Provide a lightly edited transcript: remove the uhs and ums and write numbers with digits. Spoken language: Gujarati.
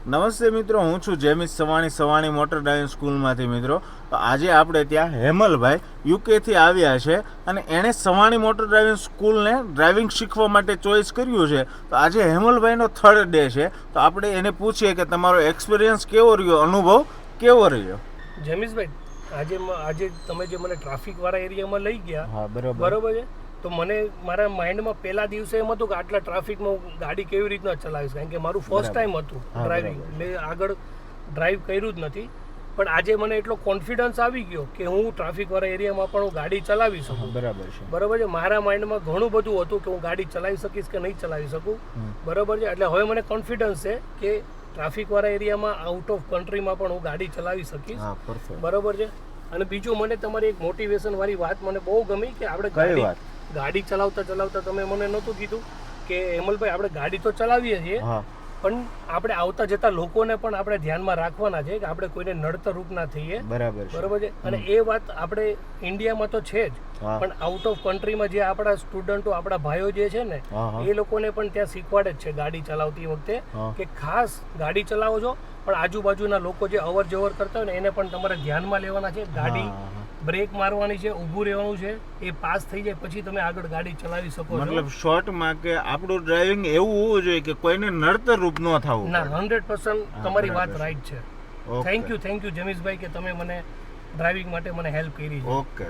નમસ્તે મિત્રો, હું છું જેમિસ સવાણી મોટર ડ્રાઇવિંગ સ્કૂલમાંથી મિત્રો. તો આજે આપણે ત્યાં હેમલભાઈ યુકેથી આવ્યા છે અને એણે સવાણી મોટર ડ્રાઇવિંગ સ્કૂલને ડ્રાઇવિંગ શીખવા માટે ચોઈસ કર્યું છે. તો આજે હેમલભાઈનો 3rd ડે છે, તો આપણે એને પૂછીએ કે તમારો એક્સપિરિયન્સ કેવો રહ્યો, અનુભવ કેવો રહ્યો. જેમિસભાઈ, આજે તમે જે મને ટ્રાફિકવાળા એરિયામાં લઈ ગયા, હા બરોબર છે, તો મને મારા માઇન્ડમાં પહેલા દિવસે એમ હતું કે આટલા ટ્રાફિકમાં હું ગાડી કેવી રીતના ચલાવીશ, કારણ કે મારું ફર્સ્ટ ટાઈમ હતું ડ્રાઇવિંગ, એટલે આગળ ડ્રાઈવ કર્યું જ નથી. પણ આજે મને એટલો કોન્ફિડન્સ આવી ગયો કે હું ટ્રાફિકવાળા એરિયામાં પણ હું ગાડી ચલાવી શકું. બરાબર છે. મારા માઇન્ડમાં ઘણું બધું હતું કે હું ગાડી ચલાવી શકીશ કે નહીં ચલાવી શકું. બરાબર છે. એટલે હવે મને કોન્ફિડન્સ છે કે ટ્રાફિકવાળા એરિયામાં આઉટ ઓફ કન્ટ્રીમાં પણ હું ગાડી ચલાવી શકીશ. બરાબર છે. અને બીજું, મને તમારી એક મોટિવેશન વાળી વાત મને બહુ ગમી કે આપણે ગાડી ચલાવતા તમે મને નહોતું કીધું કે હેમલભાઈ આપણે ગાડી તો ચલાવીએ છીએ, પણ આપણે આવતા જતા લોકોને પણ આપણે ધ્યાનમાં રાખવાના છે કે આપણે કોઈને નડતર રૂપ ના થઈએ. બરાબર છે. અને એ વાત આપણે ઇન્ડિયામાં તો છે જ, પણ આઉટ ઓફ કન્ટ્રીમાં જે આપણા સ્ટુડન્ટો, આપણા ભાઈઓ જે છે ને, એ લોકોને પણ ત્યાં શીખવાડે જ છે ગાડી ચલાવતી વખતે કે ખાસ ગાડી ચલાવો છો પણ આજુબાજુના લોકો જે અવર જવર કરતા હોય ને એને પણ તમારે ધ્યાનમાં લેવાના છે. ગાડી બ્રેક મારવાની છે, ઊભું રહેવાનું છે, એ પાસ થઈ જાય પછી તમે આગળ ગાડી ચલાવી શકો છો. મતલબ શોર્ટમાં કે આપણું ડ્રાઇવિંગ એવું હોવું જોઈએ કે કોઈને નડતર રૂપ ન થવું. ના, 100% તમારી વાત રાઈટ છે. થેન્ક યુ જેમિસભાઈ કે તમે મને ડ્રાઇવિંગ માટે મને હેલ્પ કરી છે. ઓકે.